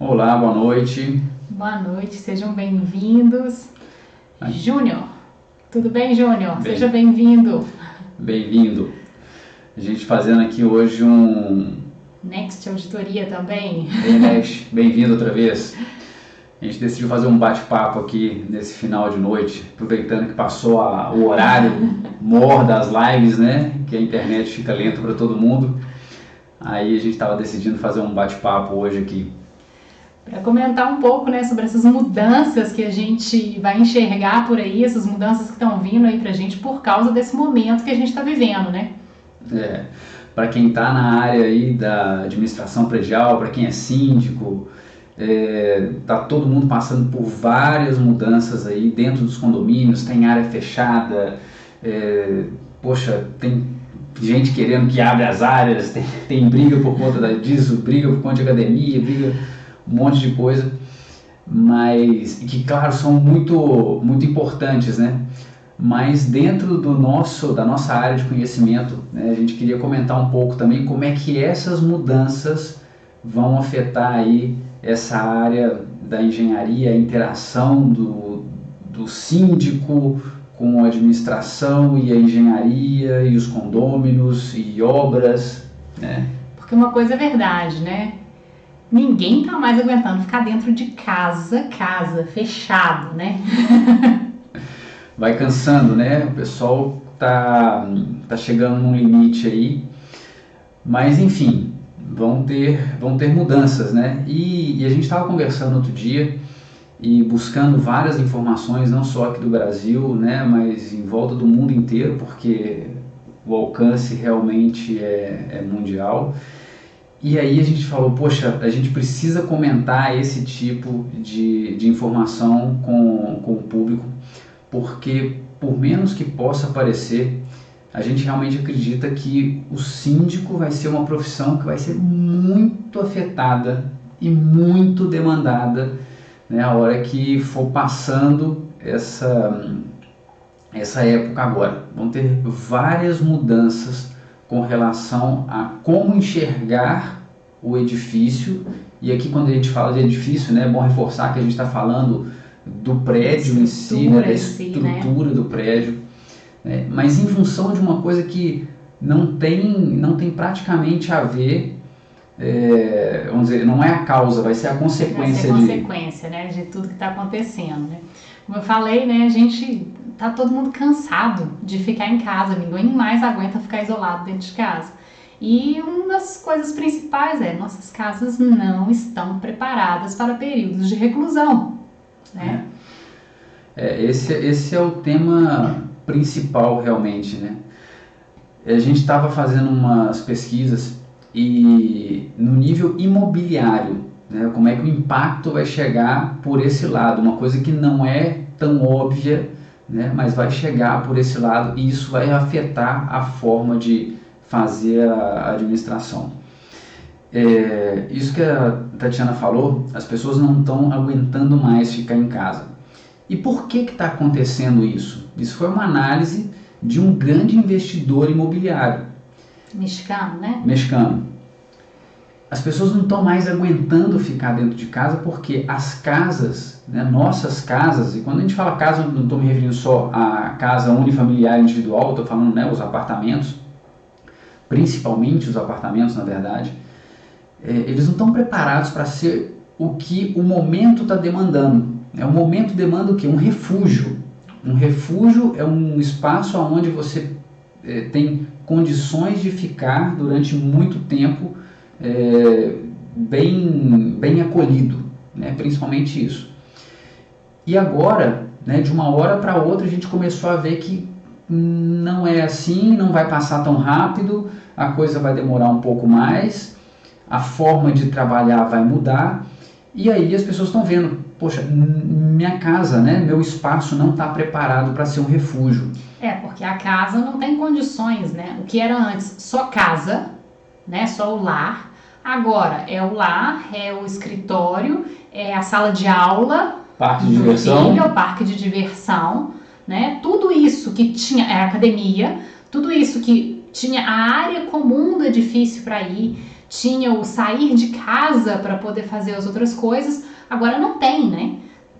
Olá, boa noite. Boa noite, sejam bem-vindos. Ai. Júnior, tudo bem, Júnior? Bem. Seja bem-vindo. Bem-vindo. A gente fazendo aqui hoje Next Auditoria também. Bem-vindo outra vez. A gente decidiu fazer um bate-papo aqui nesse final de noite, aproveitando que passou o horário mor das lives, né? Que a internet fica lenta para todo mundo. Aí a gente estava decidindo fazer um bate-papo hoje aqui. Para comentar um pouco, né, sobre essas mudanças que a gente vai enxergar por aí, essas mudanças que estão vindo aí pra gente por causa desse momento que a gente está vivendo, né? Para quem está na área aí da administração predial, para quem é síndico, tá todo mundo passando por várias mudanças aí dentro dos condomínios, tem área fechada, tem gente querendo que abra as áreas, tem briga por conta disso, briga por conta de academia, briga um monte de coisa, mas que claro são muito, muito importantes, né? Mas dentro da nossa área de conhecimento, né, a gente queria comentar um pouco também como é que essas mudanças vão afetar aí essa área da engenharia, a interação do síndico com a administração e a engenharia e os condôminos e obras, né? Porque uma coisa é verdade, né? Ninguém tá mais aguentando ficar dentro de casa, fechado, né? Vai cansando, né? O pessoal tá chegando num limite aí, mas enfim, vão ter mudanças, né? E a gente estava conversando outro dia e buscando várias informações, não só aqui do Brasil, né? Mas em volta do mundo inteiro, porque o alcance realmente é mundial. E aí a gente falou, poxa, a gente precisa comentar esse tipo de informação com o público, porque por menos que possa parecer, a gente realmente acredita que o síndico vai ser uma profissão que vai ser muito afetada e muito demandada, né, a hora que for passando essa época agora. Vão ter várias mudanças com relação a como enxergar o edifício, e aqui quando a gente fala de edifício, né, é bom reforçar que a gente está falando do prédio em si, né, da estrutura do prédio, né, mas em função de uma coisa que não tem praticamente a ver, vamos dizer, não é a causa, vai ser a consequência né, de tudo que está acontecendo, né? Como eu falei, né, a gente tá todo mundo cansado de ficar em casa, ninguém mais aguenta ficar isolado dentro de casa. E uma das coisas principais nossas casas não estão preparadas para períodos de reclusão, né? Esse é o tema principal realmente, né? A gente estava fazendo umas pesquisas e no nível imobiliário, né, como é que o impacto vai chegar por esse lado, uma coisa que não é tão óbvia, né, mas vai chegar por esse lado e isso vai afetar a forma de fazer a administração. Isso que a Tatiana falou, as pessoas não estão aguentando mais ficar em casa. E por que está acontecendo isso? Isso foi uma análise de um grande investidor imobiliário. Mexicano, né? Mexicano. As pessoas não estão mais aguentando ficar dentro de casa porque as casas, né, nossas casas, e quando a gente fala casa, não estou me referindo só à casa unifamiliar individual, estou falando, né, os apartamentos, principalmente os apartamentos, na verdade, eles não estão preparados para ser o que o momento está demandando. O momento demanda o quê? Um refúgio. Um refúgio é um espaço onde você tem condições de ficar durante muito tempo bem acolhido, né? Principalmente isso. E agora, né, de uma hora para outra, a gente começou a ver que não é assim, não vai passar tão rápido, a coisa vai demorar um pouco mais, a forma de trabalhar vai mudar, e aí as pessoas estão vendo, poxa, minha casa, né, meu espaço não está preparado para ser um refúgio. Porque a casa não tem condições, né? O que era antes só casa, né, só o lar, agora é o lar, é o escritório, é a sala de aula, parque de diversão, o parque de diversão, né? Tudo isso que tinha, a academia, tudo isso que tinha a área comum do edifício para ir, tinha o sair de casa para poder fazer as outras coisas, agora não tem, né?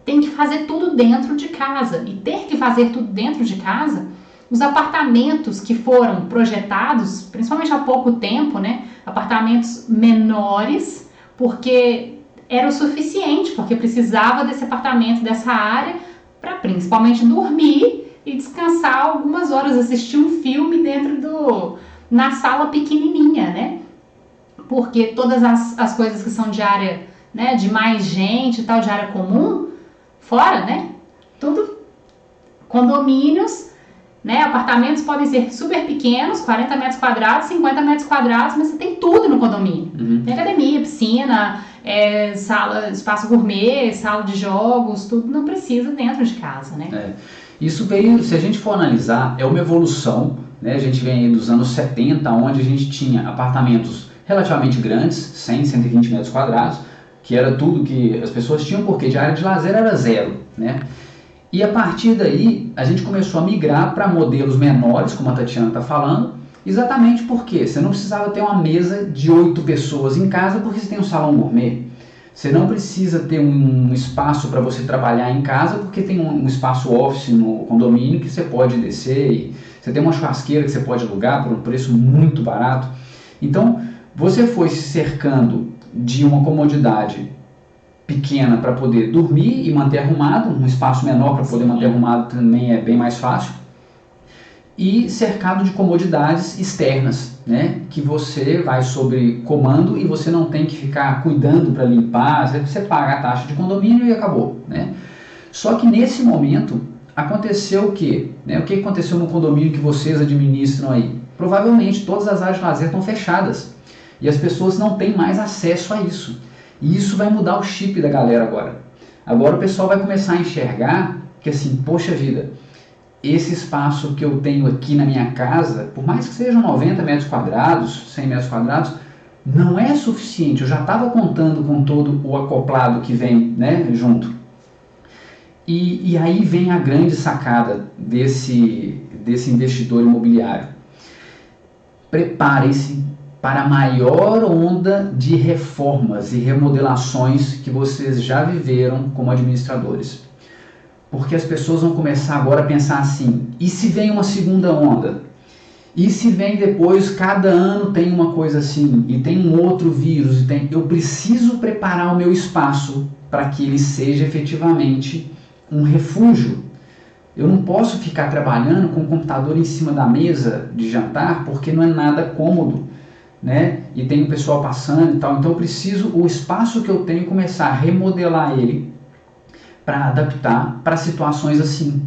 Tem que fazer tudo dentro de casa. E ter que fazer tudo dentro de casa, os apartamentos que foram projetados, principalmente há pouco tempo, né? Apartamentos menores, porque era o suficiente, porque precisava desse apartamento, dessa área, para principalmente dormir e descansar algumas horas, assistir um filme na sala pequenininha, né? Porque todas as coisas que são de área, né, de mais gente e tal, de área comum, fora, né? Tudo condomínios, né? Apartamentos podem ser super pequenos, 40 metros quadrados, 50 metros quadrados, mas você tem tudo no condomínio. Tem academia, piscina, sala, espaço gourmet, sala de jogos, tudo não precisa dentro de casa, né? Isso veio, se a gente for analisar, é uma evolução, né? A gente vem aí dos anos 70, onde a gente tinha apartamentos relativamente grandes, 100, 120 metros quadrados, que era tudo que as pessoas tinham, porque de área de lazer era zero, né? E a partir daí, a gente começou a migrar para modelos menores, como a Tatiana está falando, exatamente porque você não precisava ter uma mesa de 8 pessoas em casa, porque você tem um salão gourmet. Você não precisa ter um espaço para você trabalhar em casa, porque tem um espaço office no condomínio que você pode descer, e você tem uma churrasqueira que você pode alugar por um preço muito barato. Então, você foi se cercando de uma comodidade pequena para poder dormir e manter arrumado, um espaço menor para poder manter arrumado também é bem mais fácil, e cercado de comodidades externas, né, que você vai sobre comando e você não tem que ficar cuidando para limpar, você paga a taxa de condomínio e acabou, né? Só que nesse momento aconteceu o quê? O que aconteceu no condomínio que vocês administram aí? Provavelmente todas as áreas de lazer estão fechadas e as pessoas não têm mais acesso a isso. E isso vai mudar o chip da galera agora. Agora o pessoal vai começar a enxergar que assim, poxa vida, esse espaço que eu tenho aqui na minha casa, por mais que sejam 90 metros quadrados, 100 metros quadrados, não é suficiente. Eu já estava contando com todo o acoplado que vem, né, junto. E aí vem a grande sacada desse investidor imobiliário. Preparem-se para a maior onda de reformas e remodelações que vocês já viveram como administradores. Porque as pessoas vão começar agora a pensar assim, e se vem uma segunda onda? E se vem depois, cada ano tem uma coisa assim, e tem um outro vírus, eu preciso preparar o meu espaço para que ele seja efetivamente um refúgio. Eu não posso ficar trabalhando com o computador em cima da mesa de jantar, porque não é nada cômodo, né? E tem o pessoal passando e tal, então eu preciso, o espaço que eu tenho, começar a remodelar ele para adaptar para situações assim,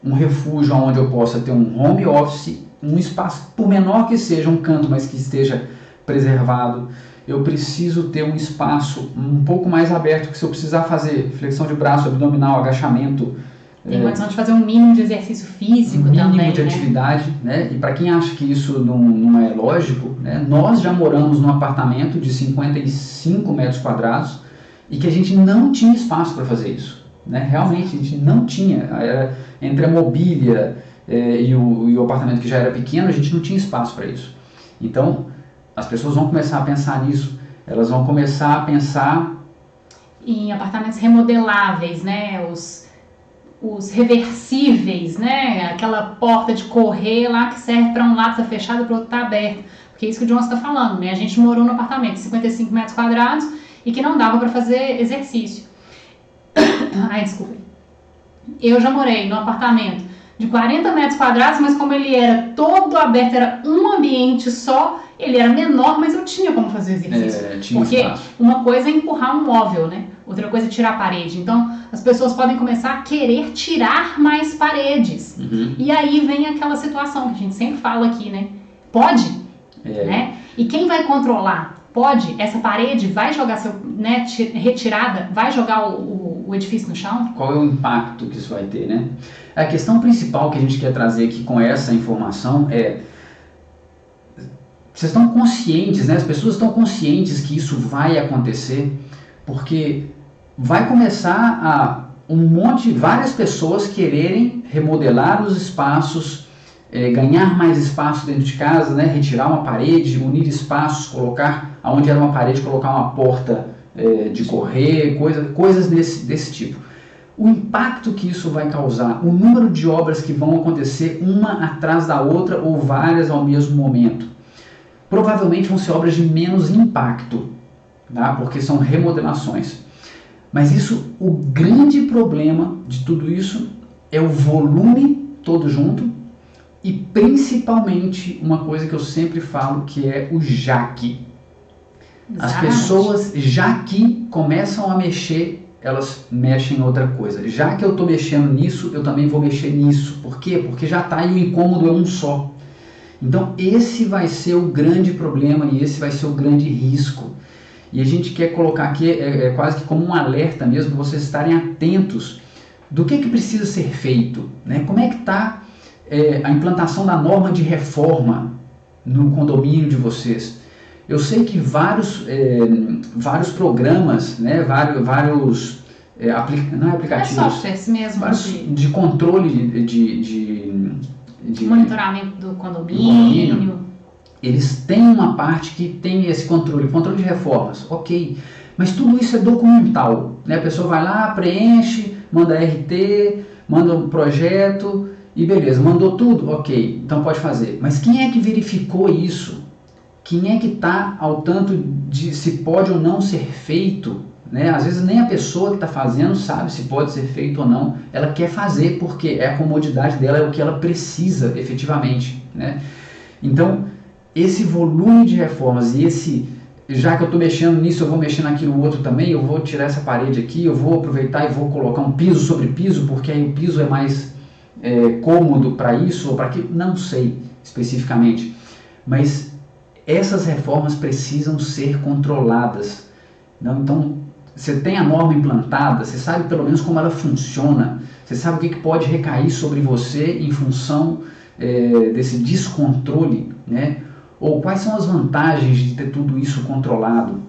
um refúgio onde eu possa ter um home office, um espaço, por menor que seja, um canto, mas que esteja preservado. Eu preciso ter um espaço um pouco mais aberto, que se eu precisar fazer flexão de braço, abdominal, agachamento, tem condição de fazer um mínimo de exercício físico também, mínimo de atividade, né? E para quem acha que isso não é lógico, né? Nós já moramos num apartamento de 55 metros quadrados e que a gente não tinha espaço para fazer isso, né? Realmente a gente não tinha, entre a mobília e o apartamento que já era pequeno, a gente não tinha espaço para isso. Então as pessoas vão começar a pensar nisso, elas vão começar a pensar em apartamentos remodeláveis, né? Os reversíveis, né? Aquela porta de correr lá que serve para um lado está fechado e para o outro está aberto. Porque é isso que o Johnson está falando, né? A gente morou num apartamento de 55 metros quadrados e que não dava para fazer exercício. Ai, desculpa. Eu já morei num apartamento de 40 metros quadrados, mas como ele era todo aberto, era um ambiente só, ele era menor, mas eu tinha como fazer exercício. Tinha porque espaço. Uma coisa é empurrar um móvel, né? Outra coisa é tirar a parede. Então, as pessoas podem começar a querer tirar mais paredes. E aí vem aquela situação que a gente sempre fala aqui, né? Pode, né? E quem vai controlar? Pode? Essa parede vai jogar né, retirada? Vai jogar o edifício no chão? Qual é o impacto que isso vai ter, né? A questão principal que a gente quer trazer aqui com essa informação é: vocês estão conscientes, né? As pessoas estão conscientes que isso vai acontecer, porque vai começar várias pessoas quererem remodelar os espaços, ganhar mais espaço dentro de casa, né? Retirar uma parede, unir espaços, colocar onde era uma parede, colocar uma porta de correr, coisas desse tipo. O impacto que isso vai causar, o número de obras que vão acontecer uma atrás da outra ou várias ao mesmo momento, provavelmente vão ser obras de menos impacto, tá? Porque são remodelações. Mas o grande problema de tudo isso é o volume todo junto e principalmente uma coisa que eu sempre falo, que é o já que. As pessoas já que começam a mexer, elas mexem em outra coisa. Já que eu estou mexendo nisso, eu também vou mexer nisso. Por quê? Porque já está e o incômodo é um só. Então esse vai ser o grande problema e esse vai ser o grande risco. E a gente quer colocar aqui, quase que como um alerta mesmo, vocês estarem atentos do que precisa ser feito, né? Como é que está a implantação da norma de reforma no condomínio de vocês. Eu sei que vários programas, né, vários não é aplicativos, softwares mesmo de controle de monitoramento do condomínio, eles têm uma parte que tem esse controle de reformas, ok, mas tudo isso é documental, né? A pessoa vai lá, preenche, manda RT, manda um projeto e beleza, mandou tudo, ok, então pode fazer. Mas quem é que verificou isso? Quem é que está ao tanto de se pode ou não ser feito? Né? Às vezes nem a pessoa que está fazendo sabe se pode ser feito ou não. Ela quer fazer porque é a comodidade dela, é o que ela precisa efetivamente. Né? Então, esse volume de reformas e já que eu estou mexendo nisso, eu vou mexer naquilo outro também, eu vou tirar essa parede aqui, eu vou aproveitar e vou colocar um piso sobre piso, porque aí o piso é mais cômodo para isso ou para aquilo, não sei especificamente. Mas essas reformas precisam ser controladas. Não? Então, você tem a norma implantada, você sabe pelo menos como ela funciona, você sabe o que pode recair sobre você em função desse descontrole, né? Ou quais são as vantagens de ter tudo isso controlado?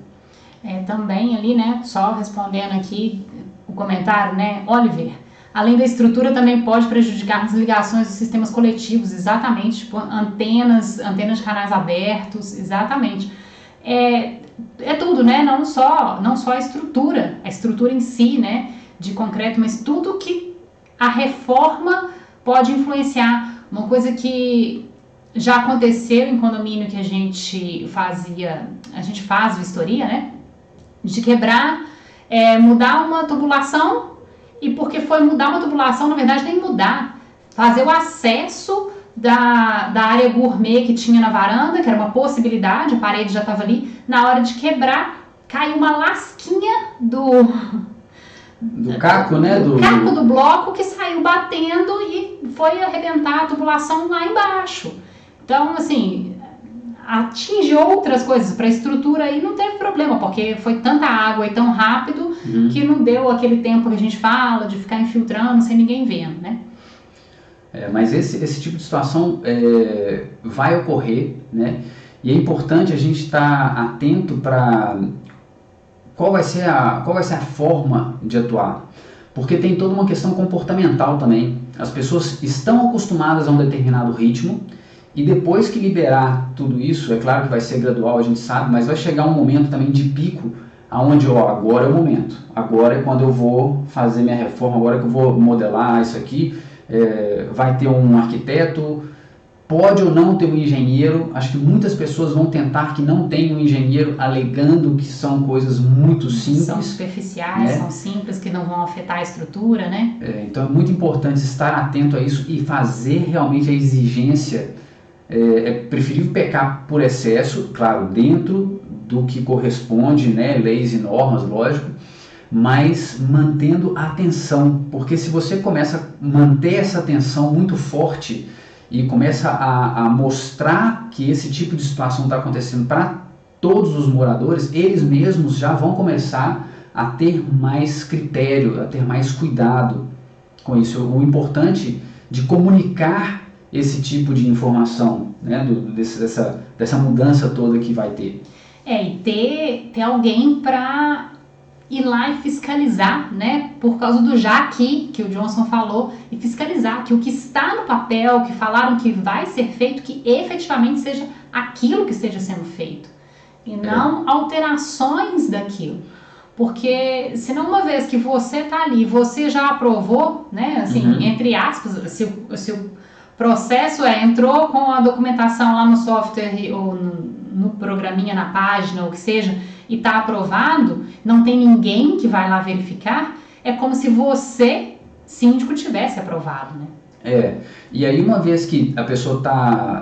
Também ali, né, só respondendo aqui o comentário, né, Oliver, além da estrutura também pode prejudicar as ligações dos sistemas coletivos, exatamente, tipo antenas de canais abertos, exatamente. É tudo, né, não só a estrutura em si, né, de concreto, mas tudo que a reforma pode influenciar. Uma coisa que já aconteceu em condomínio que a gente faz vistoria, né, de quebrar, mudar uma tubulação, e porque foi mudar uma tubulação, na verdade nem mudar, fazer o acesso da área gourmet que tinha na varanda, que era uma possibilidade, a parede já estava ali, na hora de quebrar, caiu uma lasquinha do caco, né? Do caco do bloco que saiu batendo e foi arrebentar a tubulação lá embaixo. Então, assim, atinge outras coisas. Para a estrutura aí não teve problema, porque foi tanta água e tão rápido que não deu aquele tempo que a gente fala de ficar infiltrando sem ninguém vendo, né? Mas esse tipo de situação vai ocorrer, né? E é importante a gente estar atento para qual vai ser a forma de atuar. Porque tem toda uma questão comportamental também. As pessoas estão acostumadas a um determinado ritmo, e depois que liberar tudo isso, é claro que vai ser gradual, a gente sabe, mas vai chegar um momento também de pico, onde, agora é o momento, agora é quando eu vou fazer minha reforma, agora que eu vou modelar isso aqui, vai ter um arquiteto, pode ou não ter um engenheiro. Acho que muitas pessoas vão tentar que não tenha um engenheiro, alegando que são coisas muito simples. São superficiais, né? São simples, que não vão afetar a estrutura, né? Então é muito importante estar atento a isso e fazer realmente a exigência. É preferível pecar por excesso, claro, dentro do que corresponde, né, leis e normas, lógico, mas mantendo a atenção, porque se você começa a manter essa atenção muito forte e começa a mostrar que esse tipo de situação está acontecendo para todos os moradores, eles mesmos já vão começar a ter mais critério, a ter mais cuidado com isso. O importante de comunicar esse tipo de informação, né, dessa mudança toda que vai ter. E ter alguém para ir lá e fiscalizar, né, por causa do já aqui, que o Johnson falou, e fiscalizar que o que está no papel, que falaram que vai ser feito, que efetivamente seja aquilo que esteja sendo feito. e não alterações daquilo. Porque, senão, uma vez que você está ali, você já aprovou, né, assim, entre aspas, se o processo entrou com a documentação lá no software ou no programinha, na página, ou o que seja, e está aprovado, não tem ninguém que vai lá verificar, é como se você, síndico, tivesse aprovado, né? E aí uma vez que a pessoa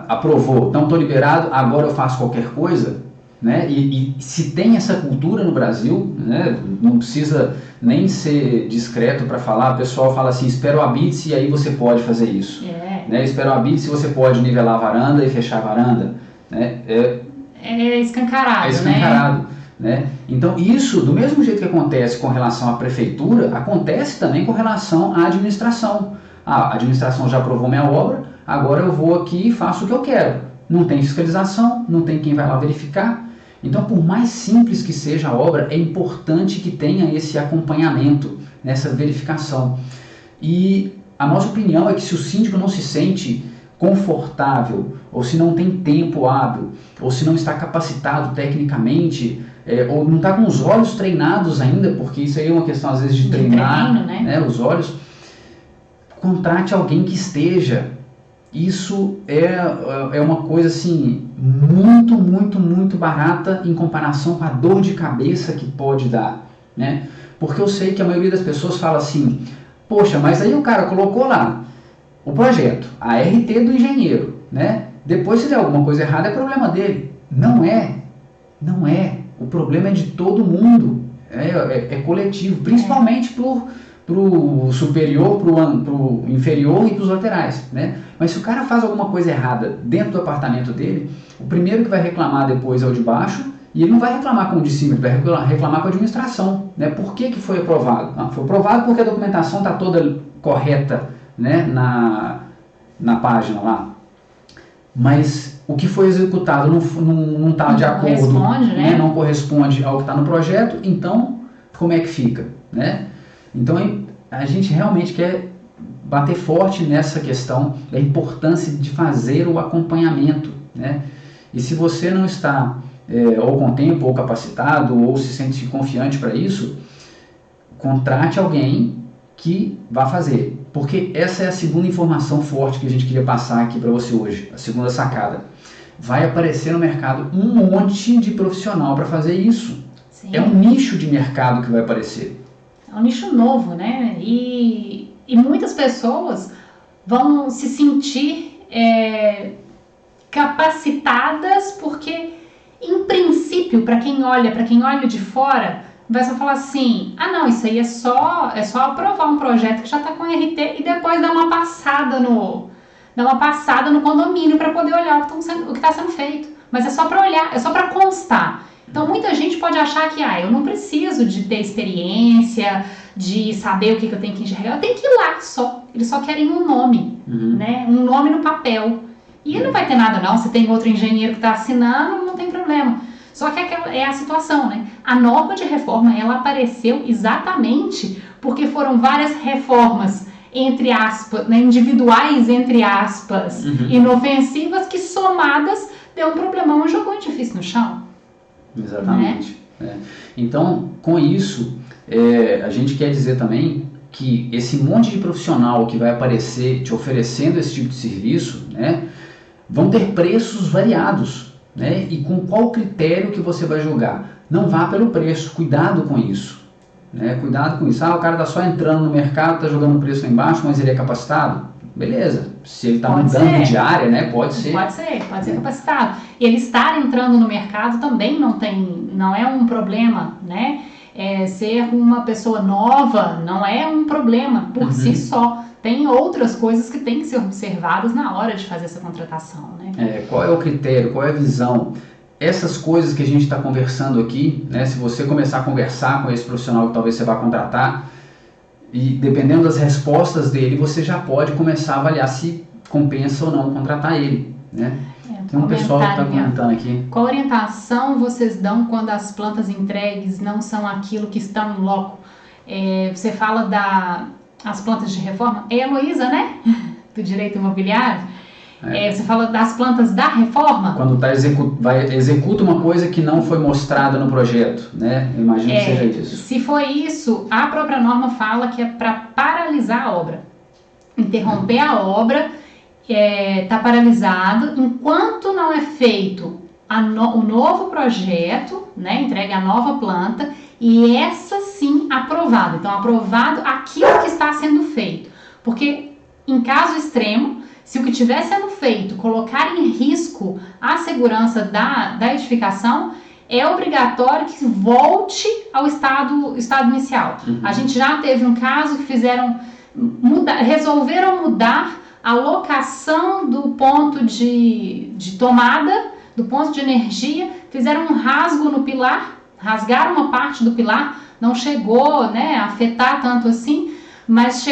aprovou, então estou liberado, agora eu faço qualquer coisa, né? E se tem essa cultura no Brasil, né? Não precisa nem ser discreto para falar, o pessoal fala assim, espera o habite e aí você pode fazer isso. Né? Espera o habite se você pode nivelar a varanda e fechar a varanda. Né? É escancarado, É escancarado. Né? Então isso, do mesmo jeito que acontece com relação à prefeitura, acontece também com relação à administração. A administração já aprovou minha obra, agora eu vou aqui e faço o que eu quero. Não tem fiscalização, não tem quem vai lá verificar. Então, por mais simples que seja a obra, é importante que tenha esse acompanhamento, nessa verificação. E a nossa opinião é que se o síndico não se sente confortável, ou se não tem tempo hábil, ou se não está capacitado tecnicamente, ou não está com os olhos treinados ainda, porque isso aí é uma questão às vezes de treinar, né, os olhos, contrate alguém que esteja. Isso é uma coisa assim, muito, muito, muito barata em comparação com a dor de cabeça que pode dar, né? Porque eu sei que a maioria das pessoas fala assim, poxa, mas aí o cara colocou lá o projeto, a RT do engenheiro, né? Depois se der alguma coisa errada é problema dele. Não é. O problema é de todo mundo, é coletivo, principalmente pro superior, pro inferior e pros laterais, né? Mas se o cara faz alguma coisa errada dentro do apartamento dele, o primeiro que vai reclamar depois é o de baixo, e ele não vai reclamar com o de cima, ele vai reclamar com a administração, né? Por que foi aprovado? Não, foi aprovado porque a documentação está toda correta, né? na página lá. Mas o que foi executado não está de acordo, né? Não corresponde ao que está no projeto, então como é que fica, né? Então a gente realmente quer bater forte nessa questão da importância de fazer o acompanhamento, né? E se você não está ou com tempo, ou capacitado, ou se sente confiante para isso, contrate alguém que vá fazer. Porque essa é a segunda informação forte que a gente queria passar aqui para você hoje, a segunda sacada. Vai aparecer no mercado um monte de profissional para fazer isso. Sim. É um nicho de mercado que vai aparecer. É um nicho novo, né? E muitas pessoas vão se sentir capacitadas porque, em princípio, para quem olha de fora, vai só falar assim, não, isso aí é só aprovar um projeto que já está com RT e depois dar uma passada no condomínio para poder olhar o que está sendo feito. Mas é só para olhar, é só para constar. Então muita gente pode achar que eu não preciso de ter experiência, de saber o que eu tenho que enxergar, eu tenho que ir lá só. Eles só querem um nome, né? Um nome no papel. E não vai ter nada não, se tem outro engenheiro que está assinando, não tem problema. Só que é a situação, né? A norma de reforma, ela apareceu exatamente porque foram várias reformas, entre aspas, né, individuais, entre aspas, inofensivas, que somadas deu um problemão e jogou o edifício no chão. Exatamente. Né? Então, com isso, a gente quer dizer também que esse monte de profissional que vai aparecer te oferecendo esse tipo de serviço, né, vão ter preços variados. Né? E com qual critério que você vai julgar? Não vá pelo preço, cuidado com isso. Né? Cuidado com isso. O cara está só entrando no mercado, está jogando o preço lá embaixo, mas ele é capacitado? Beleza. Se ele está mudando de área, né? Pode ser. Pode ser capacitado. E ele estar entrando no mercado também não é um problema, né? Ser uma pessoa nova não é um problema por si só. Tem outras coisas que têm que ser observadas na hora de fazer essa contratação, né? Qual é o critério, qual é a visão? Essas coisas que a gente está conversando aqui, né? Se você começar a conversar com esse profissional que talvez você vá contratar, e dependendo das respostas dele, você já pode começar a avaliar se compensa ou não contratar ele, né? Tem um pessoal que está comentando aqui. Qual orientação vocês dão quando as plantas entregues não são aquilo que estão em loco? Você fala as plantas de reforma. É a Heloísa, né? Do direito imobiliário. Você fala das plantas da reforma? Quando executa uma coisa que não foi mostrada no projeto, né? Eu imagino que seja isso. Se foi isso, a própria norma fala que é para paralisar a obra. Interromper a obra, está paralisado, enquanto não é feito o novo projeto, né? Entregue a nova planta, e essa sim aprovada. Então, aprovado aquilo que está sendo feito. Porque, em caso extremo, se o que estiver sendo feito colocar em risco a segurança da edificação, é obrigatório que volte ao estado inicial. A gente já teve um caso que resolveram mudar a locação do ponto de tomada, do ponto de energia, fizeram um rasgo no pilar, rasgaram uma parte do pilar, não chegou, né, a afetar tanto assim, mas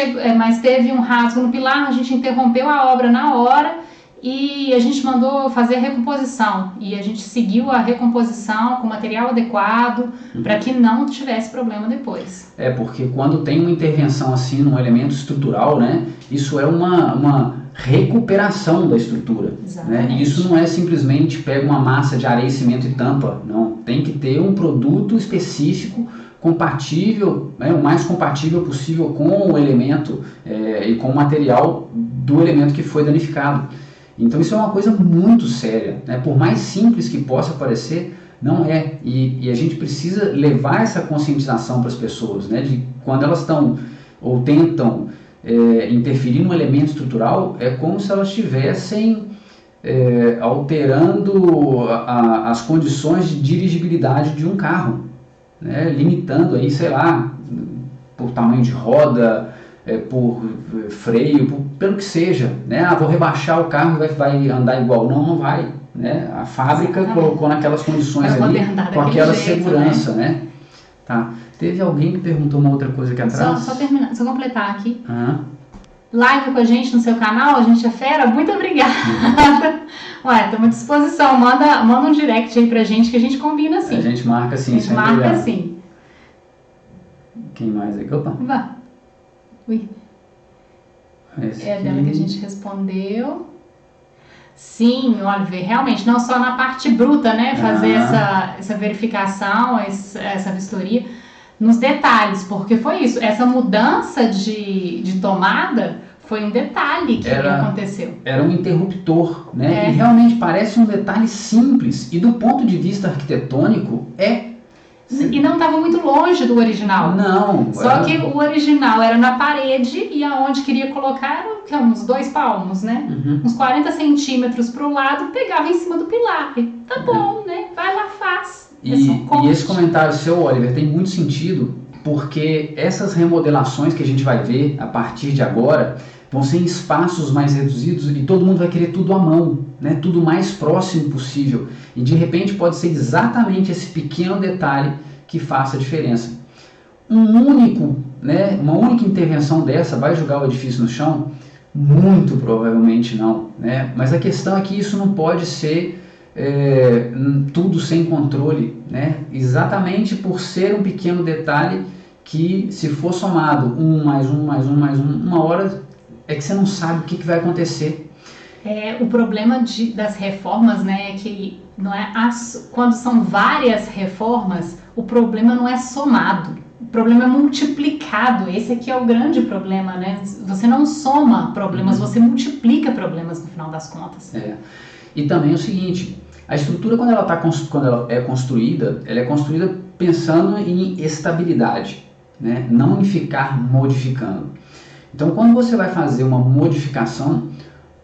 teve um rasgo no pilar, a gente interrompeu a obra na hora e a gente mandou fazer a recomposição. E a gente seguiu a recomposição com material adequado para que não tivesse problema depois. Porque quando tem uma intervenção assim num elemento estrutural, né, isso é uma recuperação da estrutura. Né? E isso não é simplesmente pega uma massa de areia, cimento e tampa. Não, tem que ter um produto específico compatível, o mais compatível possível com o elemento e com o material do elemento que foi danificado. Então isso é uma coisa muito séria, né? Por mais simples que possa parecer, não é. E a gente precisa levar essa conscientização para as pessoas, né? De quando elas estão ou tentam interferir num elemento estrutural, é como se elas estivessem alterando as condições de dirigibilidade de um carro. Né, limitando aí, sei lá, por tamanho de roda, por freio, pelo que seja, né? Vou rebaixar o carro e vai andar igual. Não vai, né? A fábrica colocou naquelas condições ali, com aquela segurança, né? Tá. Teve alguém que perguntou uma outra coisa aqui atrás? Só completar aqui. Live com a gente no seu canal, a gente é fera, muito obrigada. Estamos à disposição, manda um direct aí pra gente que a gente combina assim. A gente marca assim. A gente marca assim. Quem mais aqui? Opa. Ui. É dela que a gente respondeu. Sim, Oliver, realmente, não só na parte bruta, né, fazer essa verificação, essa vistoria, nos detalhes, porque foi isso, essa mudança de tomada foi um detalhe que aconteceu. Era um interruptor, né? E realmente parece um detalhe simples, e do ponto de vista arquitetônico E não estava muito longe do original. Não. Só que o original era na parede e aonde queria colocar era uns 2 palmos, né? Uns 40 centímetros para o lado, pegava em cima do pilar. E tá bom, né? Vai lá, faz. E esse comentário seu, Oliver, tem muito sentido, porque essas remodelações que a gente vai ver a partir de agora vão ser em espaços mais reduzidos e todo mundo vai querer tudo à mão, né? Tudo mais próximo possível. E de repente pode ser exatamente esse pequeno detalhe que faça a diferença. Uma única intervenção dessa vai jogar o edifício no chão? Muito provavelmente não, né? Mas a questão é que isso não pode ser tudo sem controle, né? Exatamente por ser um pequeno detalhe que, se for somado 1 mais 1 mais 1 mais 1, uma hora é que você não sabe o que vai acontecer. O problema das reformas, né, é que não é quando são várias reformas, o problema não é somado, o problema é multiplicado. Esse aqui é o grande problema, né? Você não soma problemas, você multiplica problemas no final das contas. E também é o seguinte, a estrutura quando ela é construída, ela é construída pensando em estabilidade, né? Não em ficar modificando. Então, quando você vai fazer uma modificação,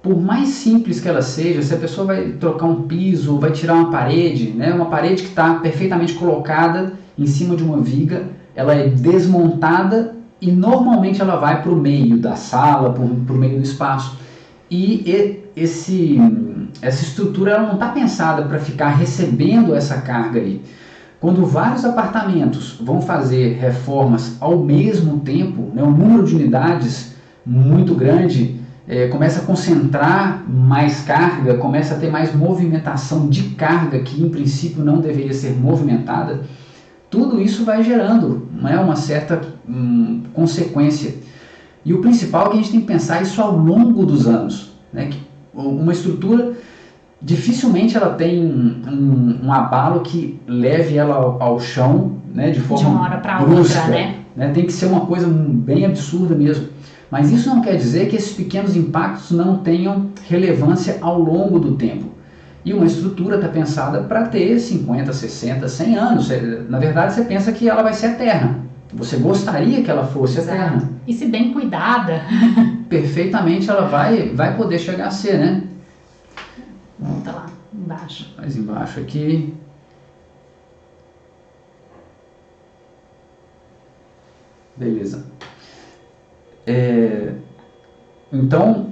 por mais simples que ela seja, se a pessoa vai trocar um piso, vai tirar uma parede, né, uma parede que está perfeitamente colocada em cima de uma viga, ela é desmontada e normalmente ela vai para o meio da sala, para o meio do espaço. E essa estrutura ela não está pensada para ficar recebendo essa carga ali. Quando vários apartamentos vão fazer reformas ao mesmo tempo, né, um número de unidades muito grande, começa a concentrar mais carga, começa a ter mais movimentação de carga que em princípio não deveria ser movimentada, tudo isso vai gerando, né, uma certa consequência. E o principal é que a gente tem que pensar isso ao longo dos anos, né, que uma estrutura, dificilmente ela tem um abalo que leve ela ao chão, né, de forma de uma hora para brusca, outra, né? Tem que ser uma coisa bem absurda mesmo. Mas isso não quer dizer que esses pequenos impactos não tenham relevância ao longo do tempo. E uma estrutura está pensada para ter 50, 60, 100 anos. Na verdade, você pensa que ela vai ser eterna. Você gostaria que ela fosse eterna. E se bem cuidada, perfeitamente ela vai poder chegar a ser, né? Volta lá, embaixo. Mais embaixo aqui. Beleza. Então,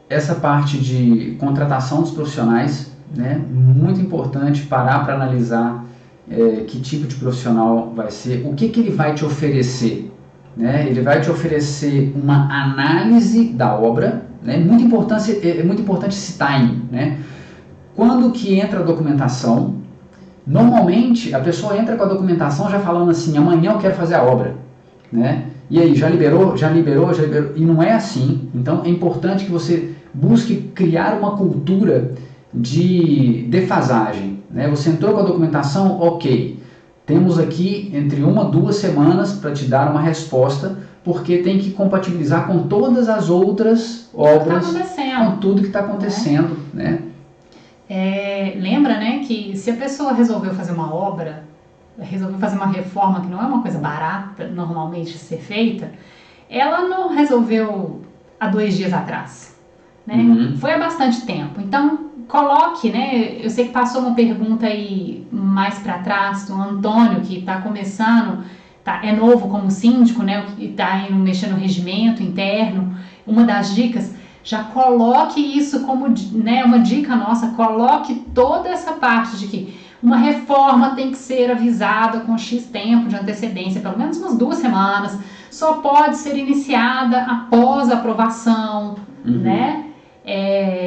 essa parte de contratação dos profissionais, né, muito importante parar para analisar que tipo de profissional vai ser, o que ele vai te oferecer. Né? Ele vai te oferecer uma análise da obra, né? É muito importante esse time. Né? Quando que entra a documentação, normalmente a pessoa entra com a documentação já falando assim, amanhã eu quero fazer a obra. Né? E aí, já liberou? E não é assim. Então é importante que você busque criar uma cultura de defasagem. Né? Você entrou com a documentação, ok. Temos aqui entre 1 a 2 semanas para te dar uma resposta, porque tem que compatibilizar com todas as outras obras, com tudo que está acontecendo. Né? Lembra, né, que se a pessoa resolveu fazer uma obra, resolveu fazer uma reforma, que não é uma coisa barata normalmente ser feita, ela não resolveu há 2 dias atrás. Né? Uhum. Foi há bastante tempo. Então, coloque, né? Eu sei que passou uma pergunta aí mais para trás do Antônio, que está começando, é novo como síndico, né? Que está mexendo no regimento interno. Uma das dicas, já coloque isso como, né, uma dica nossa, coloque toda essa parte de que uma reforma tem que ser avisada com X tempo de antecedência, pelo menos umas 2 semanas, só pode ser iniciada após a aprovação, né?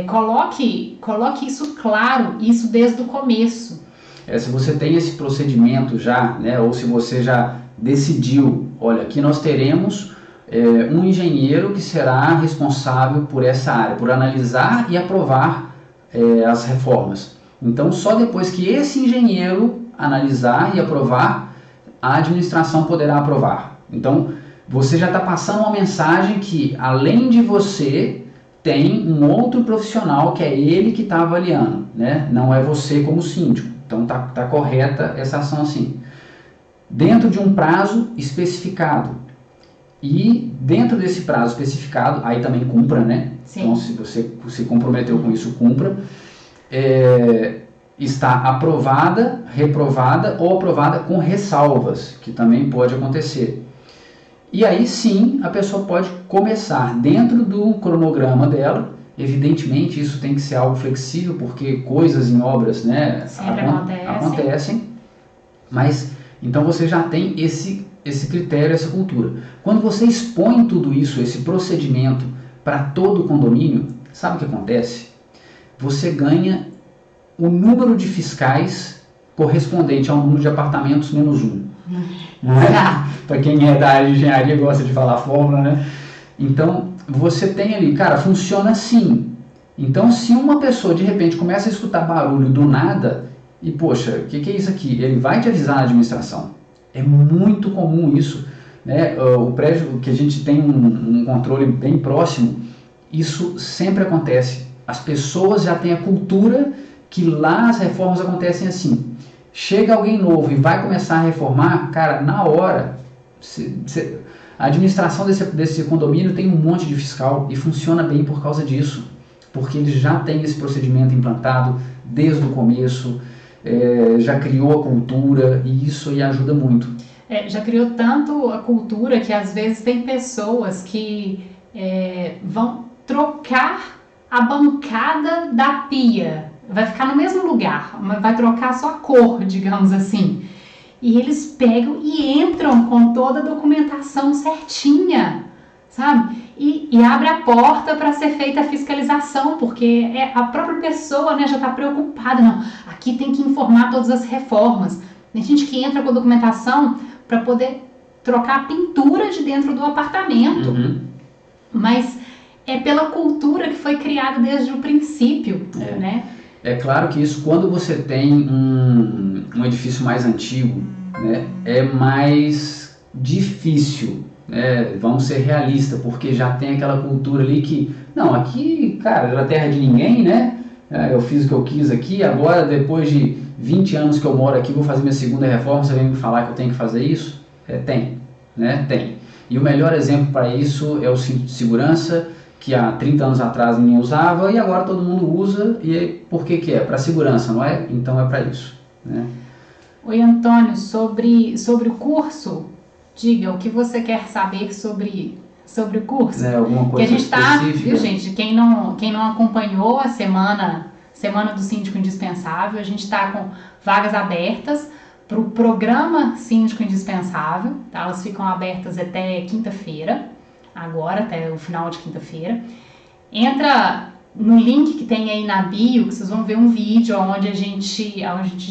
Coloque isso claro, isso desde o começo. Se você tem esse procedimento já, né, ou se você já decidiu, olha, aqui nós teremos um engenheiro que será responsável por essa área, por analisar e aprovar as reformas. Então, só depois que esse engenheiro analisar e aprovar, a administração poderá aprovar. Então, você já está passando uma mensagem que, além de você, tem um outro profissional que é ele que está avaliando, né? Não é você como síndico. Então tá correta essa ação assim. Dentro de um prazo especificado. E dentro desse prazo especificado, aí também cumpra, né? Sim. Então se você se comprometeu com isso, cumpra. Está aprovada, reprovada ou aprovada com ressalvas, que também pode acontecer. E aí sim a pessoa pode começar dentro do cronograma dela. Evidentemente isso tem que ser algo flexível, porque coisas em obras, né, acontecem. Mas então você já tem esse critério, essa cultura. Quando você expõe tudo isso, esse procedimento para todo o condomínio, sabe o que acontece? Você ganha o número de fiscais correspondente ao número de apartamentos menos 1. Para quem é da área de engenharia gosta de falar fórmula, né? Então, você tem ali, cara, funciona assim. Então, se uma pessoa de repente começa a escutar barulho do nada, e poxa, o que é isso aqui? Ele vai te avisar na administração. É muito comum isso, né? O prédio que a gente tem um controle bem próximo, isso sempre acontece. As pessoas já têm a cultura que lá as reformas acontecem assim. Chega alguém novo e vai começar a reformar, cara, na hora, a administração desse condomínio tem um monte de fiscal e funciona bem por causa disso, porque eles já têm esse procedimento implantado desde o começo, já criou a cultura e isso aí ajuda muito. Já criou tanto a cultura que às vezes tem pessoas que vão trocar a bancada da pia. Vai ficar no mesmo lugar, mas vai trocar só a cor, digamos assim. E eles pegam e entram com toda a documentação certinha, sabe? E abre a porta para ser feita a fiscalização, porque a própria pessoa, né, já está preocupada. Não, aqui tem que informar todas as reformas. Tem gente que entra com a documentação para poder trocar a pintura de dentro do apartamento. Mas é pela cultura que foi criada desde o princípio, né? É claro que isso, quando você tem um edifício mais antigo, né, é mais difícil, né, vamos ser realistas, porque já tem aquela cultura ali que, não, aqui, cara, era terra de ninguém, né? Eu fiz o que eu quis aqui, agora depois de 20 anos que eu moro aqui, vou fazer minha segunda reforma, você vem me falar que eu tenho que fazer isso? Tem, né? Tem. E o melhor exemplo para isso é o cinto de segurança, que há 30 anos atrás ninguém usava e agora todo mundo usa. E por que que é? Para segurança, não é? Então é para isso, né? Oi, Antônio, sobre o curso, diga o que você quer saber sobre o curso. Alguma coisa que a gente específica? Viu, gente, quem não acompanhou a semana do Síndico Indispensável, a gente está com vagas abertas para o programa Síndico Indispensável, tá? Elas ficam abertas até quinta-feira, agora até o final de quinta-feira. Entra no link que tem aí na bio, que vocês vão ver um vídeo onde a gente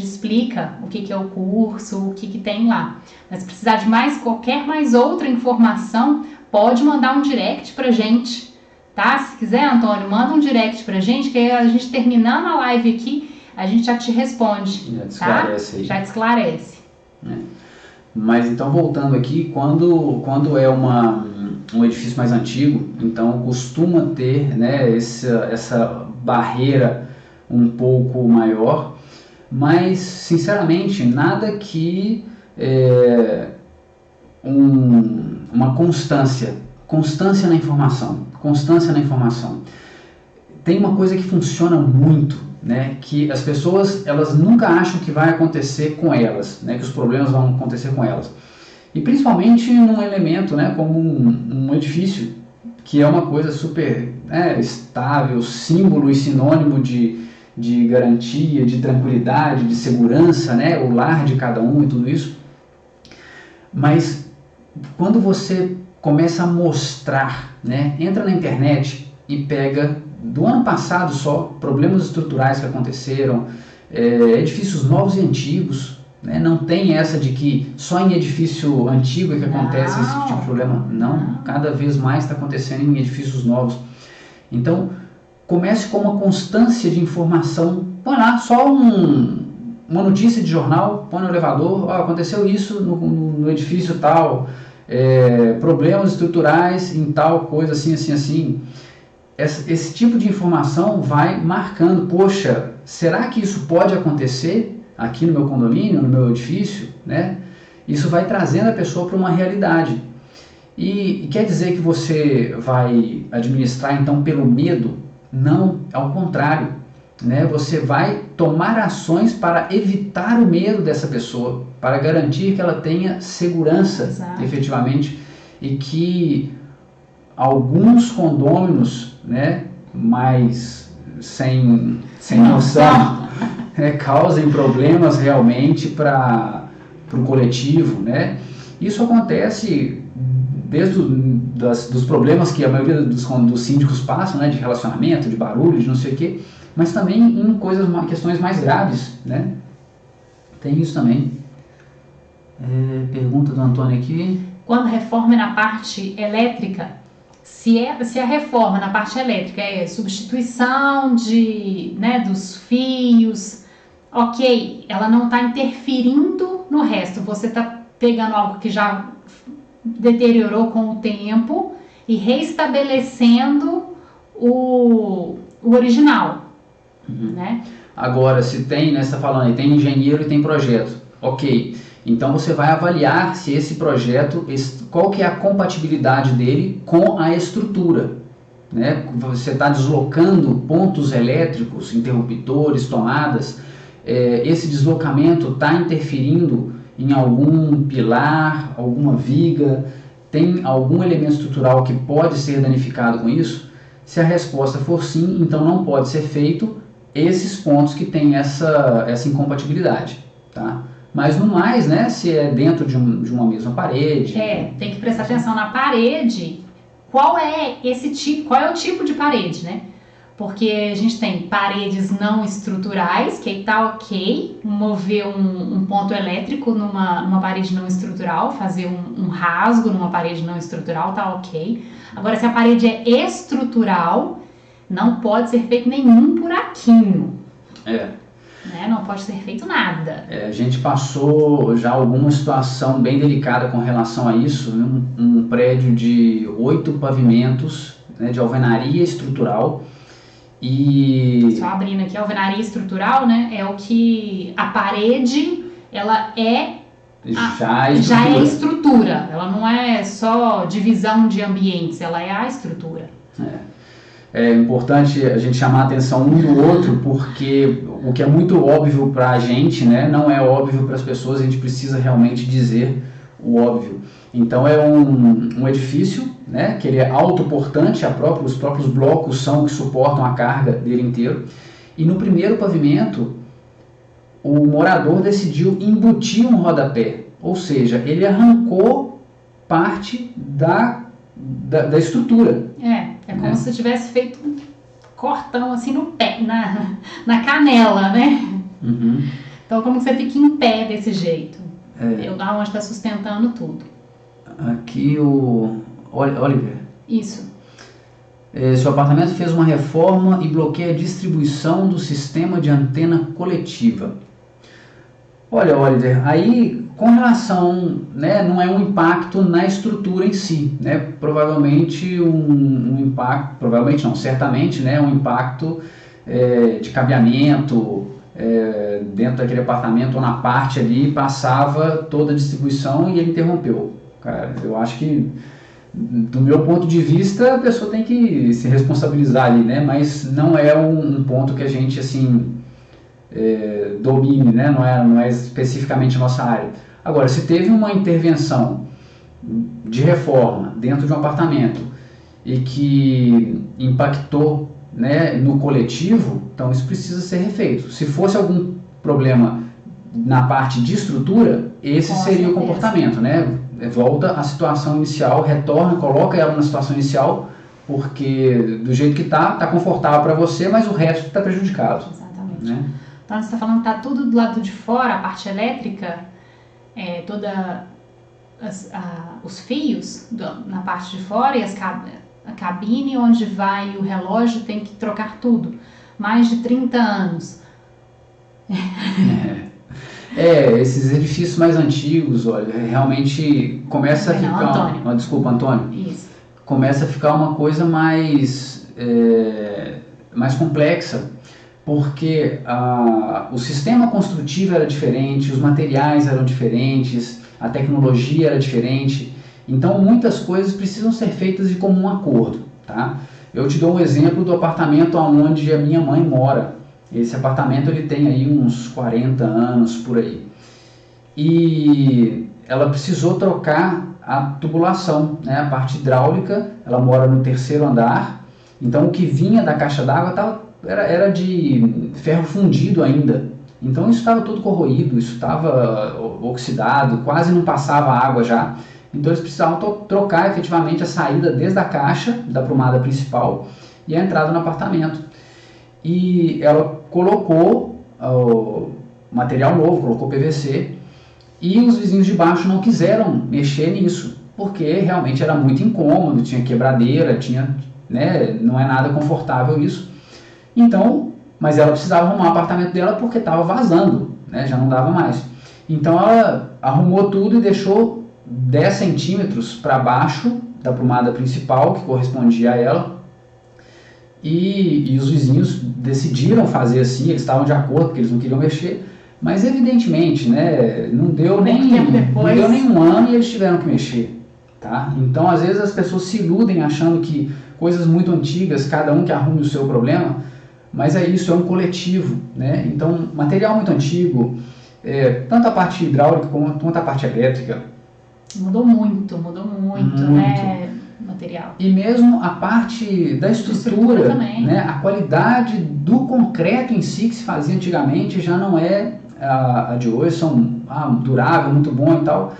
explica o que é o curso, o que tem lá. Mas se precisar de qualquer outra informação, pode mandar um direct pra gente, tá? Se quiser, Antônio, manda um direct pra gente, que a gente terminando a live aqui, a gente já te responde, já te esclarece, tá? Já te esclarece. Mas então, voltando aqui, quando é um edifício mais antigo, então costuma ter, né, essa barreira um pouco maior, mas sinceramente nada que uma constância na informação. Tem uma coisa que funciona muito, né, que as pessoas elas nunca acham que vai acontecer com elas, né, que os problemas vão acontecer com elas. E principalmente num elemento, né, como um edifício, que é uma coisa super estável, símbolo e sinônimo de garantia, de tranquilidade, de segurança, né, o lar de cada um e tudo isso. Mas quando você começa a mostrar, né, entra na internet e pega do ano passado só problemas estruturais que aconteceram, edifícios novos e antigos, né? Não tem essa de que só em edifício antigo é que acontece esse tipo de problema. Não, cada vez mais está acontecendo em edifícios novos. Então, comece com uma constância de informação. Põe lá só uma notícia de jornal, põe no elevador, aconteceu isso no edifício tal, problemas estruturais em tal coisa, assim, assim, assim. Esse tipo de informação vai marcando, poxa, será que isso pode acontecer aqui no meu condomínio, no meu edifício, né? Isso vai trazendo a pessoa para uma realidade. E quer dizer que você vai administrar então pelo medo? Não, ao contrário, né? Você vai tomar ações para evitar o medo dessa pessoa, para garantir que ela tenha segurança. Exato. Efetivamente, e que alguns condôminos, né, mais sem noção, causem problemas realmente para o coletivo, né? Isso acontece desde dos problemas que a maioria dos síndicos passam, né, de relacionamento, de barulho, de não sei o quê, mas também em questões mais graves, né? Tem isso também. Pergunta do Antônio aqui. Quando reforma na parte elétrica, se a reforma na parte elétrica é substituição dos fios, ok, ela não está interferindo no resto, você está pegando algo que já deteriorou com o tempo e reestabelecendo o original, né? Agora, se tem, né, você está falando aí, tem engenheiro e tem projeto, ok, então você vai avaliar se esse projeto, qual que é a compatibilidade dele com a estrutura, né? Você está deslocando pontos elétricos, interruptores, tomadas, esse deslocamento está interferindo em algum pilar, alguma viga, tem algum elemento estrutural que pode ser danificado com isso? Se a resposta for sim, então não pode ser feito esses pontos que têm essa incompatibilidade, tá? Mas no mais, né, se é dentro de uma mesma parede... tem que prestar atenção na parede, qual é o tipo de parede, né? Porque a gente tem paredes não estruturais, que aí tá ok, mover um ponto elétrico numa parede não estrutural, fazer um rasgo numa parede não estrutural, tá ok. Agora, se a parede é estrutural, não pode ser feito nenhum buraquinho. Né? Não pode ser feito nada. A gente passou já alguma situação bem delicada com relação a isso, né? Um prédio de 8 pavimentos, né, de alvenaria estrutural. E só abrindo aqui, a alvenaria estrutural, né, é o que a parede, ela já é estrutura, ela não é só divisão de ambientes, ela é a estrutura. É importante a gente chamar a atenção um do outro, porque o que é muito óbvio para a gente, né, não é óbvio para as pessoas, a gente precisa realmente dizer o óbvio. Então é um edifício, né, que ele é autoportante, os próprios blocos são que suportam a carga dele inteiro. E no primeiro pavimento, o morador decidiu embutir um rodapé, ou seja, ele arrancou parte da estrutura. É como se tivesse feito um cortão assim no pé, na canela, né? Uhum. Então como você fica em pé desse jeito? Onde está sustentando tudo. Aqui o Oliver. Isso. Seu apartamento fez uma reforma e bloqueia a distribuição do sistema de antena coletiva. Olha, Oliver, aí com relação, né, não é um impacto na estrutura em si, né? Provavelmente um impacto, provavelmente não, certamente, né, um impacto de cabeamento dentro daquele apartamento ou na parte ali, passava toda a distribuição e ele interrompeu. Cara, eu acho que, do meu ponto de vista, a pessoa tem que se responsabilizar ali, né? Mas não é um ponto que a gente, assim, domine, né? Não é especificamente a nossa área. Agora, se teve uma intervenção de reforma dentro de um apartamento e que impactou, né, no coletivo, então isso precisa ser refeito. Se fosse algum problema na parte de estrutura, esse seria o comportamento, né? Volta à situação inicial, retorna, coloca ela na situação inicial, porque do jeito que tá confortável para você, mas o resto está prejudicado. Exatamente. Né? Então você está falando que está tudo do lado de fora, a parte elétrica, os fios na parte de fora e a cabine onde vai o relógio, tem que trocar tudo. Mais de 30 anos. Esses edifícios mais antigos, olha, realmente começa a ficar... Antônio. Desculpa, Antônio. Isso. Começa a ficar uma coisa mais complexa, porque o sistema construtivo era diferente, os materiais eram diferentes, a tecnologia era diferente, então muitas coisas precisam ser feitas de comum acordo, tá? Eu te dou um exemplo do apartamento onde a minha mãe mora. Esse apartamento ele tem aí uns 40 anos por aí. E ela precisou trocar a tubulação, né? A parte hidráulica, ela mora no 3º andar, então o que vinha da caixa d'água era de ferro fundido ainda. Então isso estava todo corroído, isso estava oxidado, quase não passava água já. Então eles precisavam trocar efetivamente a saída desde a caixa da prumada principal e a entrada no apartamento. E ela colocou material novo, colocou PVC, e os vizinhos de baixo não quiseram mexer nisso, porque realmente era muito incômodo, tinha quebradeira, né, não é nada confortável isso. Então, mas ela precisava arrumar o apartamento dela porque estava vazando, né, já não dava mais. Então ela arrumou tudo e deixou 10 centímetros para baixo da prumada principal, que correspondia a ela. E os vizinhos decidiram fazer assim, eles estavam de acordo, porque eles não queriam mexer, mas evidentemente, né, não deu nem um ano e eles tiveram que mexer, tá? Então, às vezes as pessoas se iludem achando que coisas muito antigas, cada um que arrume o seu problema, mas é isso, é um coletivo, né? Então, material muito antigo, tanto a parte hidráulica quanto a parte elétrica. Mudou muito, né? Material. E mesmo a parte da estrutura, né, a qualidade do concreto em si que se fazia antigamente já não é a de hoje, durável, muito bom e tal,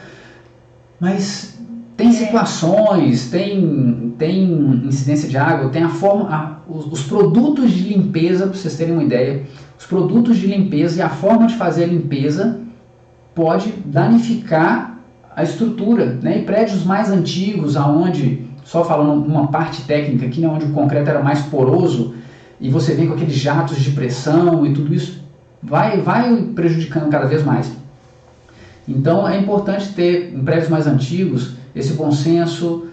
mas tem situações, tem incidência de água, tem os produtos de limpeza, para vocês terem uma ideia, os produtos de limpeza e a forma de fazer a limpeza pode danificar a estrutura, né? E prédios mais antigos, aonde, só falando uma parte técnica aqui, né, onde o concreto era mais poroso, e você vem com aqueles jatos de pressão e tudo isso, vai prejudicando cada vez mais. Então é importante ter, em prédios mais antigos, esse bom senso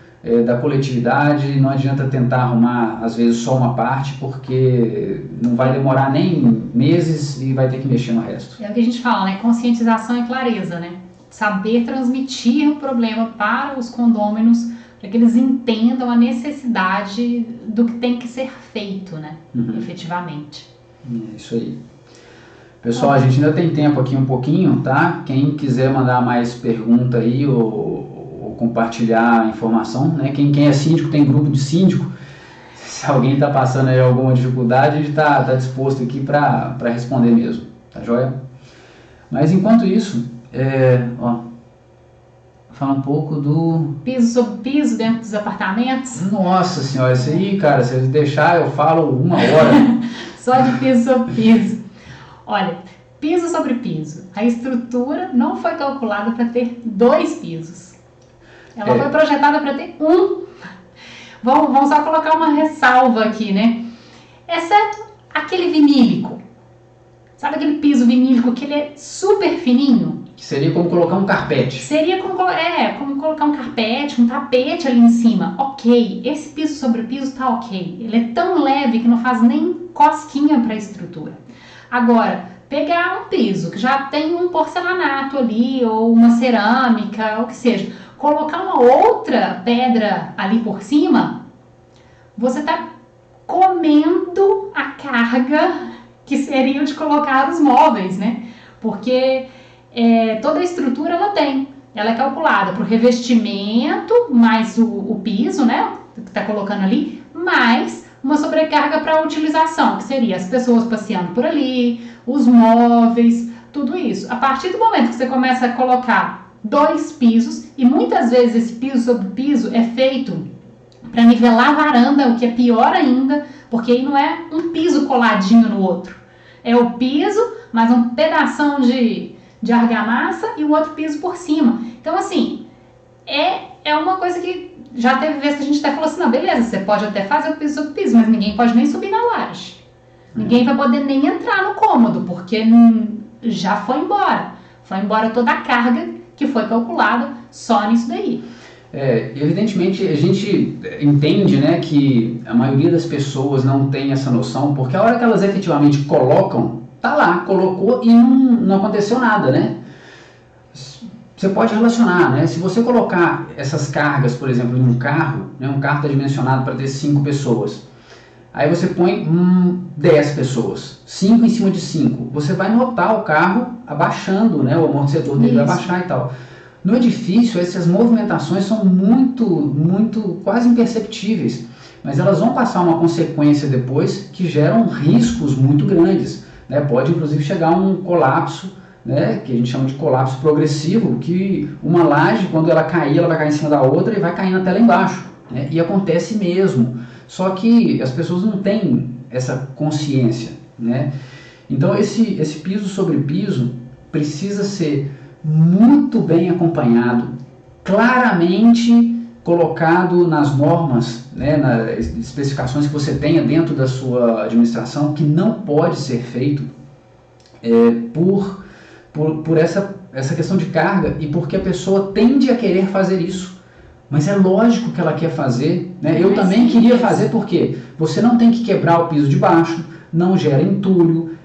da coletividade. Não adianta tentar arrumar, às vezes, só uma parte, porque não vai demorar nem meses e vai ter que mexer no resto. É o que a gente fala, né? Conscientização e clareza, né? Saber transmitir o problema para os condôminos, para que eles entendam a necessidade do que tem que ser feito, né? Efetivamente. É isso aí. Pessoal, a gente ainda tem tempo aqui um pouquinho, tá? Quem quiser mandar mais pergunta aí ou compartilhar a informação, né? Quem é síndico, tem grupo de síndico. Se alguém está passando aí alguma dificuldade, a gente está disposto aqui para responder mesmo, tá joia? Mas enquanto isso, fala um pouco do... Piso sobre piso dentro dos apartamentos. Nossa senhora, isso aí, cara, se deixar eu falo 1 hora. Só de piso sobre piso. Olha, piso sobre piso. A estrutura não foi calculada para ter 2 pisos. Ela foi projetada para ter 1. Vamos só colocar uma ressalva aqui, né? Exceto aquele vinílico. Sabe aquele piso vinílico que ele é super fininho? Que seria como colocar um carpete. Seria como colocar um carpete, um tapete ali em cima. Ok, esse piso sobre piso tá ok. Ele é tão leve que não faz nem cosquinha para a estrutura. Agora, pegar um piso que já tem um porcelanato ali, ou uma cerâmica, ou o que seja, colocar uma outra pedra ali por cima, você está comendo a carga que seria de colocar os móveis, né? Porque toda a estrutura ela é calculada para o revestimento, mais o piso, né? Que está colocando ali, mais uma sobrecarga para a utilização, que seria as pessoas passeando por ali, os móveis, tudo isso. A partir do momento que você começa a colocar 2 pisos, e muitas vezes esse piso sobre piso é feito para nivelar a varanda, o que é pior ainda, porque aí não é um piso coladinho no outro. É o piso, mais um pedação de argamassa e o outro piso por cima. Então, assim, é uma coisa que já teve vezes que a gente até falou assim, não, beleza, você pode até fazer o piso sobre piso, mas ninguém pode nem subir na laje. Ninguém vai poder nem entrar no cômodo, porque já foi embora. Foi embora toda a carga que foi calculada só nisso daí. Evidentemente, a gente entende, né, que a maioria das pessoas não tem essa noção, porque a hora que elas efetivamente colocam, tá lá, colocou e não aconteceu nada, né? Você pode relacionar, né? Se você colocar essas cargas, por exemplo, em um carro, né? Um carro está dimensionado para ter 5 pessoas. Aí você põe 10 pessoas, 5 em cima de 5. Você vai notar o carro abaixando, né? O amortecedor dele vai baixar e tal. No edifício, essas movimentações são muito, quase imperceptíveis. Mas elas vão passar uma consequência depois que geram riscos muito grandes, né? Pode inclusive chegar a um colapso, né, que a gente chama de colapso progressivo, que uma laje, quando ela cair, ela vai cair em cima da outra e vai caindo até lá embaixo, né? E acontece mesmo, só que as pessoas não têm essa consciência, né? Então esse piso sobre piso precisa ser muito bem acompanhado, claramente colocado nas normas, né, nas especificações que você tenha dentro da sua administração, que não pode ser feito por essa questão de carga e porque a pessoa tende a querer fazer isso. Mas é lógico que ela quer fazer, né? Eu também queria fazer, porque você não tem que quebrar o piso de baixo, não gera entulho,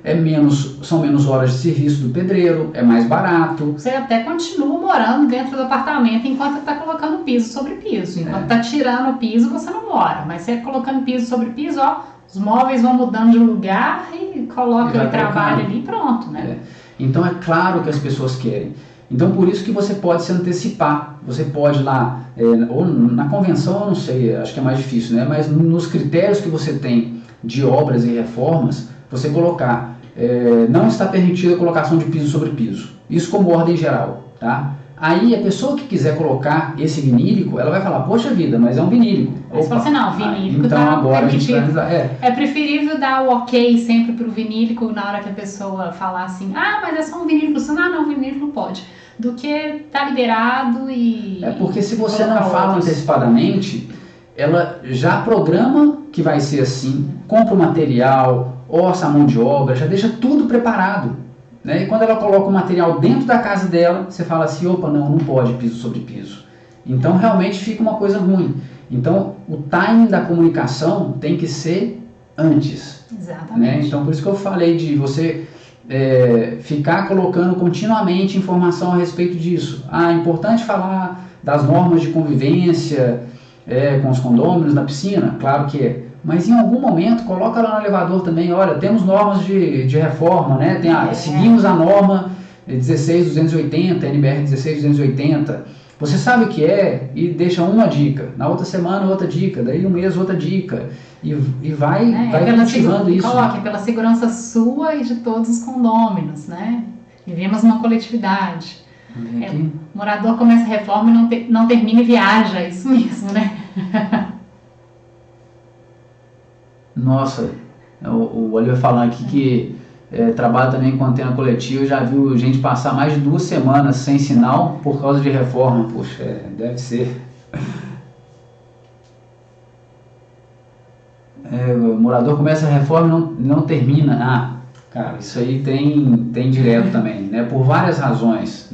são menos horas de serviço do pedreiro, é mais barato. Você até continua morando dentro do apartamento enquanto está colocando piso sobre piso. Enquanto está tirando o piso, você não mora. Mas você colocando piso sobre piso, os móveis vão mudando de lugar e coloca o trabalho ali e pronto, né? Então é claro que as pessoas querem. Então por isso que você pode se antecipar. Você pode lá, ou na convenção, eu não sei, acho que é mais difícil, né? Mas nos critérios que você tem de obras e reformas, você colocar, não está permitida a colocação de piso sobre piso. Isso como ordem geral, tá? Aí a pessoa que quiser colocar esse vinílico, ela vai falar, poxa vida, mas é um vinílico. Mas você não, vinílico então tá agora permitido. A gente vai É preferível dar o ok sempre pro vinílico na hora que a pessoa falar assim, mas é só um vinílico, não, vinílico pode. Do que tá liberado e... porque se você não fala antecipadamente, ela já programa que vai ser assim, compra o material, orça a mão de obra, já deixa tudo preparado. Né? E quando ela coloca o material dentro da casa dela, você fala assim, opa, não pode piso sobre piso. Então realmente fica uma coisa ruim. Então o timing da comunicação tem que ser antes. Exatamente. Né? Então por isso que eu falei de você ficar colocando continuamente informação a respeito disso. É importante falar das normas de convivência com os condôminos na piscina, claro que é. Mas em algum momento, coloca lá no elevador também, olha, temos normas de reforma, né? Seguimos a norma 16280, NBR 16280. Você sabe o que é e deixa uma dica. Na outra semana, outra dica. Daí um mês, outra dica. E vai cultivando isso. Coloque pela segurança sua e de todos os condôminos, né? Vivemos uma coletividade. O morador começa a reforma e não termina e viaja. É isso mesmo, né? Nossa, o Oliver falando aqui que trabalha também com antena coletiva, já viu gente passar mais de 2 semanas sem sinal por causa de reforma. Poxa, deve ser. O morador começa a reforma e não termina. Cara, isso aí tem direto também, né? Por várias razões,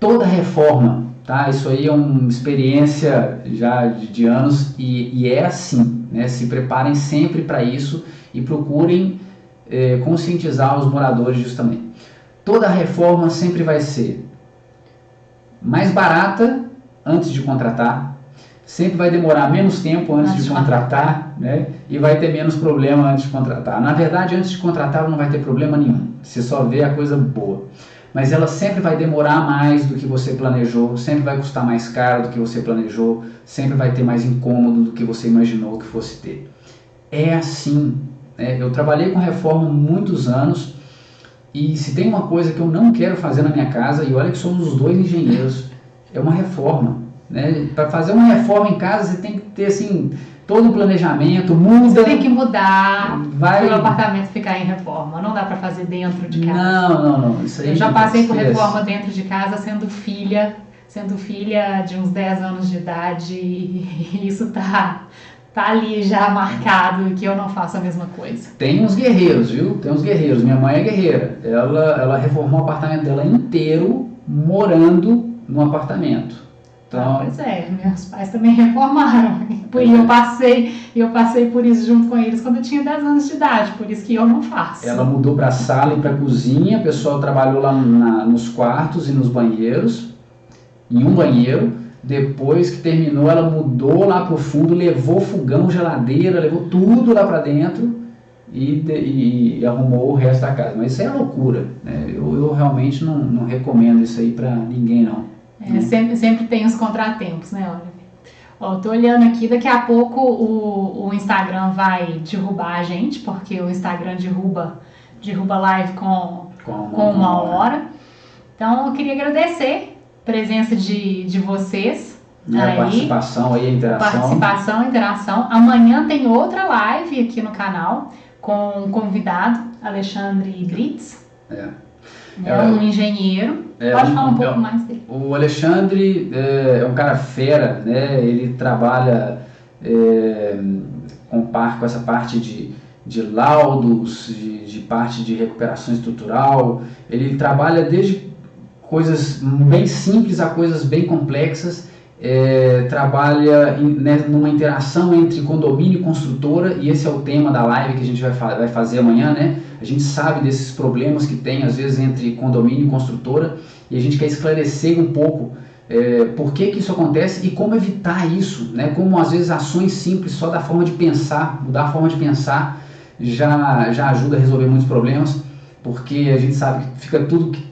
Toda reforma, tá? Isso aí é uma experiência já de anos e é assim, né? Se preparem sempre para isso e procurem conscientizar os moradores disso também. Toda reforma sempre vai ser mais barata antes de contratar, sempre vai demorar menos tempo antes de contratar, né? E vai ter menos problema antes de contratar. Na verdade, antes de contratar não vai ter problema nenhum, você só vê a coisa boa. Mas ela sempre vai demorar mais do que você planejou, sempre vai custar mais caro do que você planejou, sempre vai ter mais incômodo do que você imaginou que fosse ter. É assim, né? Eu trabalhei com reforma muitos anos e se tem uma coisa que eu não quero fazer na minha casa, e olha que somos os 2 engenheiros, é uma reforma. Né? Para fazer uma reforma em casa você tem que ter assim, todo o planejamento, muda. Você tem que mudar para o apartamento ficar em reforma, não dá para fazer dentro de casa. Não. Isso aí eu já passei por reforma dentro de casa sendo filha de uns 10 anos de idade e isso tá ali já marcado que eu não faço a mesma coisa. Tem uns guerreiros, viu? Tem uns guerreiros. Minha mãe é guerreira. Ela reformou o apartamento dela inteiro morando no apartamento. Então, pois meus pais também reformaram. E eu passei por isso junto com eles quando eu tinha 10 anos de idade, por isso que eu não faço. Ela mudou para a sala e para a cozinha, o pessoal trabalhou lá nos quartos e nos banheiros, em um banheiro. Depois que terminou, ela mudou lá para o fundo, levou fogão, geladeira, levou tudo lá para dentro e arrumou o resto da casa. Mas isso é loucura, né? Eu realmente não recomendo isso aí para ninguém, não. Sempre tem os contratempos, né, Oliver? Tô olhando aqui, daqui a pouco o Instagram vai derrubar a gente, porque o Instagram derruba live com 1 hora. Então eu queria agradecer a presença de vocês. A participação aí, a interação. Interação. Amanhã tem outra live aqui no canal com um convidado, Alexandre Brits. É um engenheiro. Pode falar um pouco mais dele. O Alexandre é um cara fera, né? Ele trabalha com essa parte de laudos, de parte de recuperação estrutural. Ele trabalha desde coisas bem simples a coisas bem complexas. Trabalha numa interação entre condomínio e construtora, e esse é o tema da live que a gente vai fazer amanhã, né? A gente sabe desses problemas que tem às vezes entre condomínio e construtora, e a gente quer esclarecer um pouco por que isso acontece e como evitar isso, né? Como às vezes ações simples só da forma de pensar, mudar a forma de pensar já ajuda a resolver muitos problemas, porque a gente sabe que fica tudo que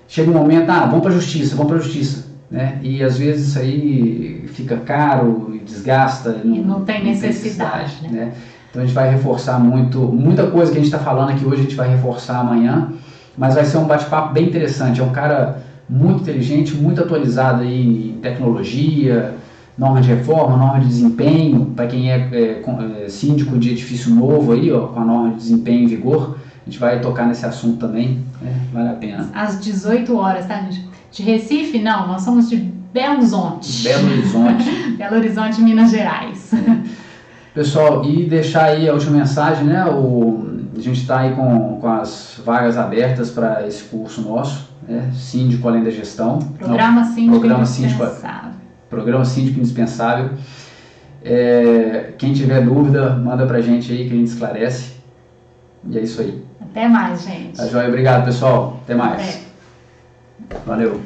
chega um momento, vamos para a justiça. Né? E às vezes isso aí fica caro e desgasta. E não tem necessidade. Né? Então a gente vai reforçar muita coisa que a gente está falando aqui hoje, a gente vai reforçar amanhã, mas vai ser um bate-papo bem interessante. É um cara muito inteligente, muito atualizado aí em tecnologia, norma de reforma, norma de desempenho, para quem é síndico de edifício novo aí, ó, com a norma de desempenho em vigor, a gente vai tocar nesse assunto também, vale a pena. Às 18 horas, tá, gente? De Recife, não, nós somos de Belo Horizonte. Belo Horizonte. Belo Horizonte, Minas Gerais. Pessoal, e deixar aí a última mensagem, né? A gente está aí com as vagas abertas para esse curso nosso, Síndico Além da Gestão. Programa Síndico Indispensável. Programa Síndico Indispensável. Quem tiver dúvida, manda pra gente aí que a gente esclarece. E é isso aí. Até mais, gente. Tá joia? Obrigado, pessoal. Até mais. Valeu.